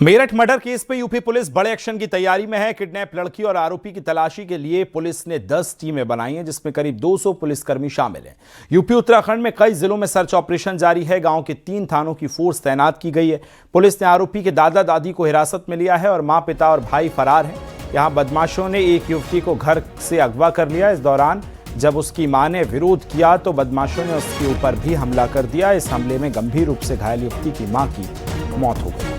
Meerut murder case पे UP police बड़े action की तैयारी में है। किडनैप लड़की और आरोपी की तलाशी के लिए पुलिस ने 10 टीमें बनाई हैं, जिसमें करीब 200 पुलिसकर्मी शामिल हैं। यूपी उत्तराखंड में कई जिलों में सर्च ऑपरेशन जारी है। गांव के 3 थानों की फोर्स तैनात की गई है। पुलिस ने आरोपी के दादा दादी को हिरासत में लिया है और मां, पिता और भाई फरार हैं। यहाँ बदमाशों ने एक युवती को घर से अगवा कर लिया। इस दौरान जब उसकी मां ने विरोध किया तो बदमाशों ने उसके ऊपर भी हमला कर दिया। इस हमले में गंभीर रूप से घायल युवती की मां की मौत हो गई।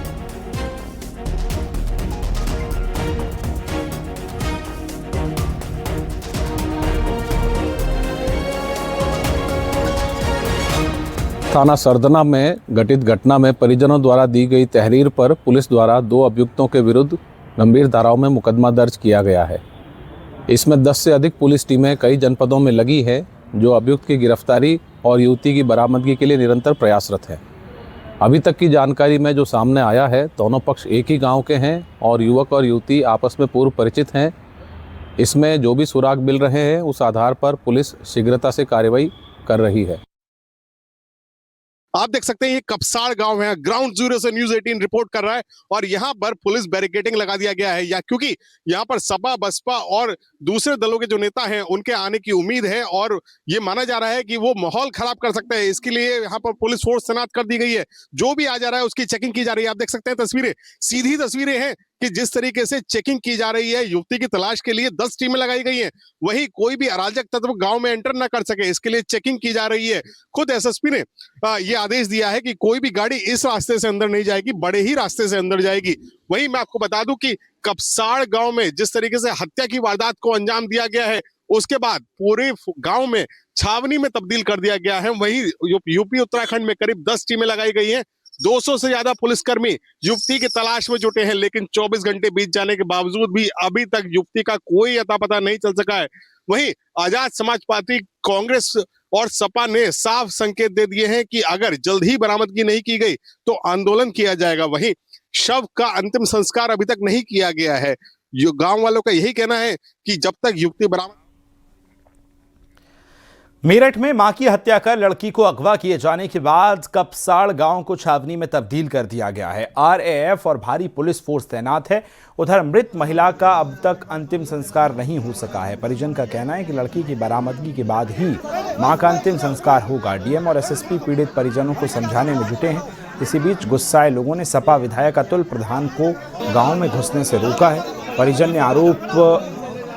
थाना सरदना में घटित घटना में परिजनों द्वारा दी गई तहरीर पर पुलिस द्वारा 2 अभियुक्तों के विरुद्ध गंभीर धाराओं में मुकदमा दर्ज किया गया है। इसमें 10 से अधिक पुलिस टीमें कई जनपदों में लगी है, जो अभियुक्त की गिरफ्तारी और युवती की बरामदगी के लिए निरंतर प्रयासरत हैं। अभी तक की जानकारी में जो सामने आया है, दोनों पक्ष एक ही गाँव के हैं और युवक और युवती आपस में पूर्व परिचित हैं। इसमें जो भी सुराग मिल रहे हैं, उस आधार पर पुलिस शीघ्रता से कार्रवाई कर रही है। आप देख सकते हैं ये कपसाड़ गांव है। ग्राउंड जीरो से न्यूज़ 18 रिपोर्ट कर रहा है और यहां पर पुलिस बैरिकेडिंग लगा दिया गया है, या क्योंकि यहां पर सपा, बसपा और दूसरे दलों के जो नेता हैं उनके आने की उम्मीद है और ये माना जा रहा है कि वो माहौल खराब कर सकते हैं। इसके लिए यहां पर पुलिस फोर्स तैनात कर दी गई है। जो भी आ जा रहा है उसकी चेकिंग की जा रही है। आप देख सकते हैं तस्वीरें, सीधी तस्वीरें हैं कि जिस तरीके से चेकिंग की जा रही है। युवती की तलाश के लिए 10 टीमें लगाई गई हैं। वही कोई भी अराजक तत्व गांव में एंटर ना कर सके, इसके लिए चेकिंग की जा रही है। खुद एसएसपी ने ये आदेश दिया है कि कोई भी गाड़ी इस रास्ते से अंदर नहीं जाएगी, बड़े ही रास्ते से अंदर जाएगी। वही मैं आपको बता दूं कि कपसाड़ गांव में जिस तरीके से हत्या की वारदात को अंजाम दिया गया है, उसके बाद पूरे गांव में छावनी में तब्दील कर दिया गया है। वही यूपी उत्तराखंड में करीब 10 टीमें लगाई गई हैं। 200 से ज्यादा पुलिसकर्मी युवती की तलाश में जुटे हैं, लेकिन 24 घंटे बीत जाने के बावजूद भी अभी तक युवती का कोई अता पता नहीं चल सका है। वहीं आजाद समाज पार्टी, कांग्रेस और सपा ने साफ संकेत दे दिए हैं कि अगर जल्द ही बरामदगी नहीं की गई तो आंदोलन किया जाएगा। वहीं शव का अंतिम संस्कार अभी तक नहीं किया गया है। गांव वालों का यही कहना है कि जब तक युवती बरामद। मेरठ में मां की हत्या कर लड़की को अगवा किए जाने के बाद कपसाड़ गांव को छावनी में तब्दील कर दिया गया है। आरएएफ और भारी पुलिस फोर्स तैनात है। उधर मृत महिला का अब तक अंतिम संस्कार नहीं हो सका है। परिजन का कहना है कि लड़की की बरामदगी के बाद ही मां का अंतिम संस्कार होगा। डीएम और एसएसपी पीड़ित परिजनों को समझाने में जुटे हैं। इसी बीच गुस्साए लोगों ने सपा विधायक अतुल प्रधान को गाँव में घुसने से रोका है। परिजन ने आरोप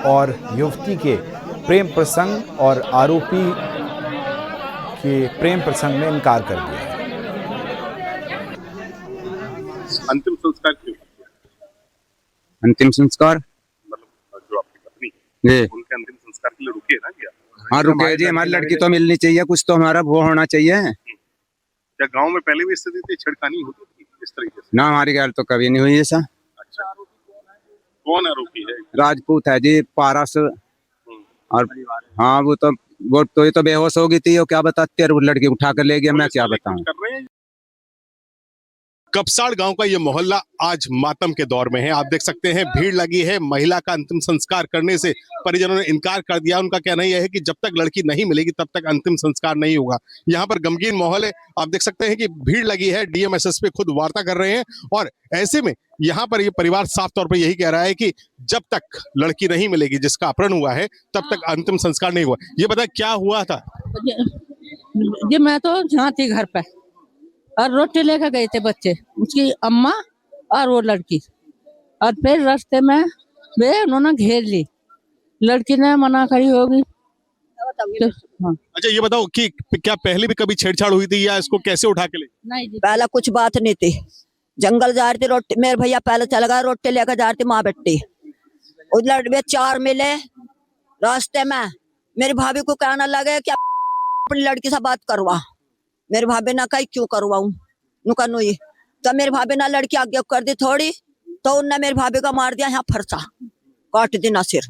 और युवती के प्रेम प्रसंग और आरोपी के प्रेम प्रसंग में इनकार कर दिया है। अंतिम संस्कार क्यों? अंतिम संस्कार मतलब जो आपकी पत्नी जी, उनके अंतिम संस्कार के लिए रुके ना क्या? हाँ रुके जी। हमारी लड़की तो मिलनी चाहिए, कुछ तो हमारा वो होना चाहिए। क्या गांव में पहले भी स्थिति थी, छेड़खानी होती थी इस तरीके से? ना, हमारी गैर तो कभी नहीं हुई ऐसा। अच्छा, कौन आरोपी है? राजपूत है जी, पारस। और हाँ, वो तो ये तो बेहोश हो गई थी। वो क्या बताती है, वो लड़की उठा कर ले गया। मैं क्या बताऊं। कपसाड़ गांव का ये मोहल्ला आज मातम के दौर में है। आप देख सकते हैं भीड़ लगी है। महिला का अंतिम संस्कार करने से परिजनों ने इनकार कर दिया। उनका कहना यह है कि जब तक लड़की नहीं मिलेगी तब तक अंतिम संस्कार नहीं होगा। यहाँ पर गमगीन माहौल है। आप देख सकते हैं कि भीड़ लगी है। डीएम एसएसपी खुद वार्ता कर रहे हैं और ऐसे में यहाँ पर ये परिवार साफ तौर पर यही कह रहा है कि जब तक लड़की नहीं मिलेगी जिसका अपहरण हुआ है, तब तक अंतिम संस्कार नहीं हुआ। ये बताए क्या हुआ था? ये मैं तो यहाँ थी घर पे और रोटी लेकर गए थे बच्चे, उसकी अम्मा और वो लड़की। और फिर रास्ते में वे उन्होंने घेर ली। लड़की ने मना करी होगी। हाँ। अच्छा, ये बताओ कि क्या पहले भी कभी छेड़छाड़ हुई थी या इसको कैसे उठा के ले? नहीं जी, पहला कुछ बात नहीं थी। जंगल जा रही थी, रोटी मेरे भैया पहले चला गया, रोटी लेकर जा रही थी माँ बेटी। उस लड़के 4 मिले रास्ते में। मेरी भाभी को कहना लगे कि अपनी लड़की से बात करवा। मेरी भाभी ना कही क्यों करवाऊं, नुका नुई। तो मेरी भाभी ना लड़की आगे कर दी थोड़ी, तो उनने मेरी भाभी का मार दिया यहाँ फरसा, काट दी ना सिर।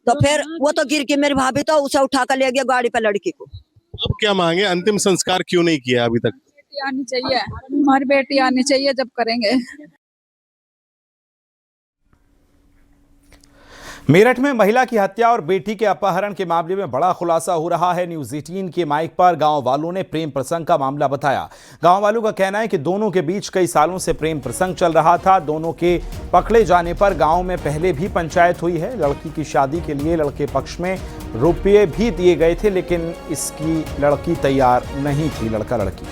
तो फिर वो तो गिर गई मेरी भाभी, तो उसे उठा कर ले गया गाड़ी पे लड़की को। अब क्या मांगे? अंतिम संस्कार क्यों नहीं किया अभी तक? बेटी आनी चाहिए, हमारी बेटी आनी चाहिए, जब करेंगे। मेरठ में महिला की हत्या और बेटी के अपहरण के मामले में बड़ा खुलासा हो रहा है। न्यूज 18 के माइक पर गांव वालों ने प्रेम प्रसंग का मामला बताया। गांव वालों का कहना है कि दोनों के बीच कई सालों से प्रेम प्रसंग चल रहा था। दोनों के पकड़े जाने पर गांव में पहले भी पंचायत हुई है। लड़की की शादी के लिए लड़के पक्ष में रुपये भी दिए गए थे, लेकिन इसकी लड़की तैयार नहीं थी। लड़का लड़की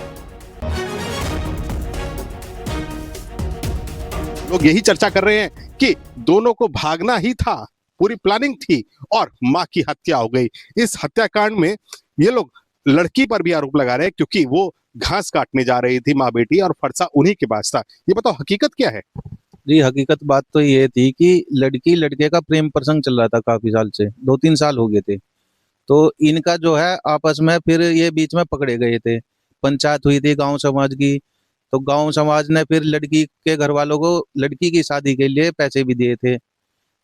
लोग यही चर्चा कर रहे हैं कि दोनों को भागना ही था, पूरी प्लानिंग थी और मां की हत्या हो गई। इस हत्याकांड में ये लोग लड़की पर भी आरोप लगा रहे हैं, क्योंकि वो घास काटने जा रही थी माँ बेटी और फरसा उन्हीं के पास था। ये बताओ हकीकत क्या है? जी, हकीकत बात तो ये थी कि लड़की लड़के का प्रेम प्रसंग चल रहा था काफी साल से, 2-3 साल हो गए थे। तो इनका जो है आपस में फिर ये बीच में पकड़े गए थे। पंचायत हुई थी गांव समाज की, तो गांव समाज ने फिर लड़की के घर वालों को लड़की की शादी के लिए पैसे भी दिए थे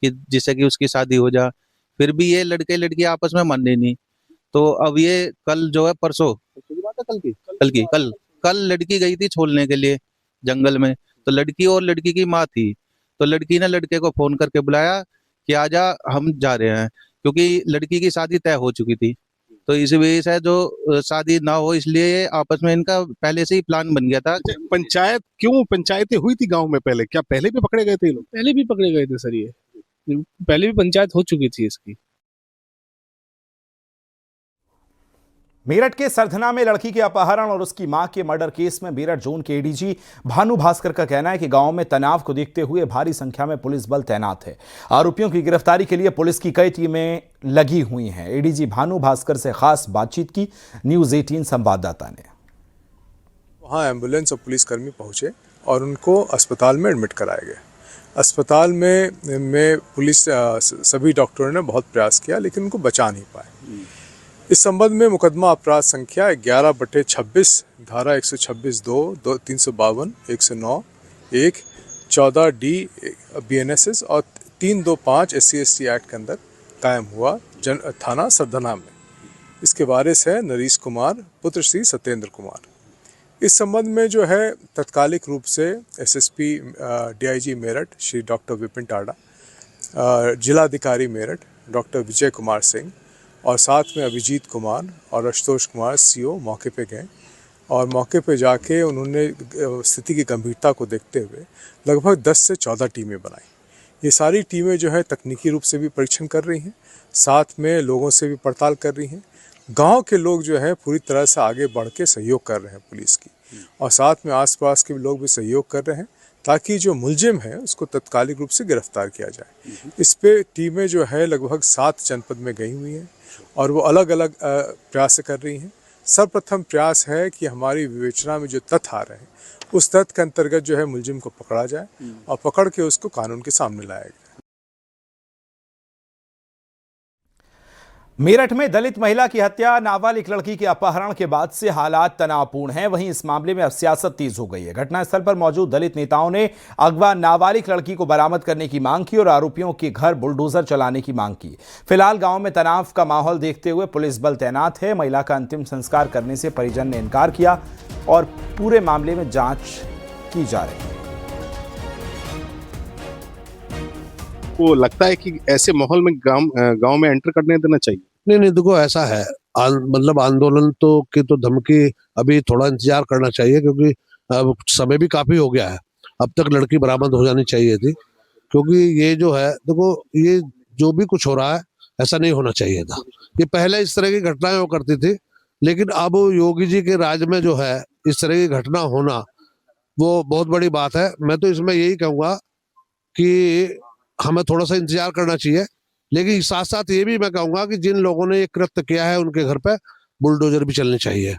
कि जिससे कि उसकी शादी हो जा। फिर भी ये लड़के लड़की आपस में माने नहीं। तो अब ये कल जो है परसों की बात है, कल लड़की गई थी छोड़ने के लिए जंगल में। तो लड़की और लड़की की माँ थी, तो लड़की ने लड़के को फोन करके बुलाया कि आजा हम जा रहे हैं, क्योंकि लड़की की शादी तय हो चुकी थी। तो इस वजह से जो शादी ना हो इसलिए आपस में इनका पहले से ही प्लान बन गया था। पंचायतें हुई थी गांव में पहले? क्या पहले भी पकड़े गए थे ये लोग? पहले भी पकड़े गए थे सर, ये पहले भी पंचायत हो चुकी थी इसकी। मेरठ के सरधना में लड़की के अपहरण और उसकी मां के मर्डर केस में मेरठ जोन के एडीजी भानु भास्कर का कहना है कि गांव में तनाव को देखते हुए भारी संख्या में पुलिस बल तैनात है। आरोपियों की गिरफ्तारी के लिए पुलिस की कई टीमें लगी हुई हैं। एडीजी भानु भास्कर से खास बातचीत की न्यूज 18 संवाददाता ने। वहाँ एम्बुलेंस और पुलिसकर्मी पहुंचे और उनको अस्पताल में एडमिट कराया गया। अस्पताल में पुलिस सभी डॉक्टरों ने बहुत प्रयास किया, लेकिन उनको बचा नहीं पाए। इस संबंध में मुकदमा अपराध संख्या 11/26 धारा 126(2), 352, 109, 1, 14D BNSS और 325 SC/ST एक्ट के अंदर कायम हुआ थाना सरधना में। इसके वारिस है नरेश कुमार पुत्र श्री सत्येंद्र कुमार। इस संबंध में जो है तत्कालिक रूप से SSP DIG Meerut Shri doctor Vipin Tada, जिलाधिकारी मेरठ डॉक्टर विजय कुमार सिंह और साथ में अभिजीत कुमार और आशुतोष कुमार CO मौके पे गए और मौके पे जाके उन्होंने स्थिति की गंभीरता को देखते हुए लगभग 10 से 14 टीमें बनाई। ये सारी टीमें जो है तकनीकी रूप से भी परीक्षण कर रही हैं, साथ में लोगों से भी पड़ताल कर रही हैं। गांव के लोग जो है पूरी तरह से आगे बढ़ के सहयोग कर रहे हैं पुलिस की, और साथ में आसपास के लोग भी सहयोग कर रहे हैं ताकि जो मुलजिम है उसको तत्कालिक रूप से गिरफ्तार किया जाए। इस पे टीमें जो है लगभग 7 जनपद में गई हुई हैं और वो अलग अलग प्रयास कर रही हैं। सर्वप्रथम प्रयास है कि हमारी विवेचना में जो तथ्य आ रहे हैं उस तथ्य के अंतर्गत जो है मुलजिम को पकड़ा जाए और पकड़ के उसको कानून के सामने लाया जाए। मेरठ में दलित महिला की हत्या, नाबालिग लड़की के अपहरण के बाद से हालात तनावपूर्ण हैं। वहीं इस मामले में अब सियासत तेज हो गई है। घटनास्थल पर मौजूद दलित नेताओं ने अगवा नाबालिग लड़की को बरामद करने की मांग की और आरोपियों के घर बुलडोजर चलाने की मांग की। फिलहाल गांव में तनाव का माहौल देखते हुए पुलिस बल तैनात है। महिला का अंतिम संस्कार करने से परिजन ने इनकार किया और पूरे मामले में जांच की जा रही है। वो लगता है कि ऐसे माहौल में गांव में एंटर करने देना चाहिए? नहीं, देखो ऐसा है, मतलब आंदोलन की तो धमकी अभी थोड़ा इंतजार करना चाहिए, क्योंकि अब समय भी काफी हो गया है। अब तक लड़की बरामद हो जानी चाहिए थी, क्योंकि ये जो है देखो, ये जो भी कुछ हो रहा है ऐसा नहीं होना चाहिए था। ये पहले इस तरह की घटनाएं हो करती थी, लेकिन अब योगी जी के राज में जो है इस तरह की घटना होना वो बहुत बड़ी बात है। मैं तो इसमें यही कहूँगा कि हमें थोड़ा सा इंतजार करना चाहिए, लेकिन साथ साथ ये भी मैं कहूँगा कि जिन लोगों ने ये कृत्य किया है उनके घर पे बुलडोजर भी चलने चाहिए।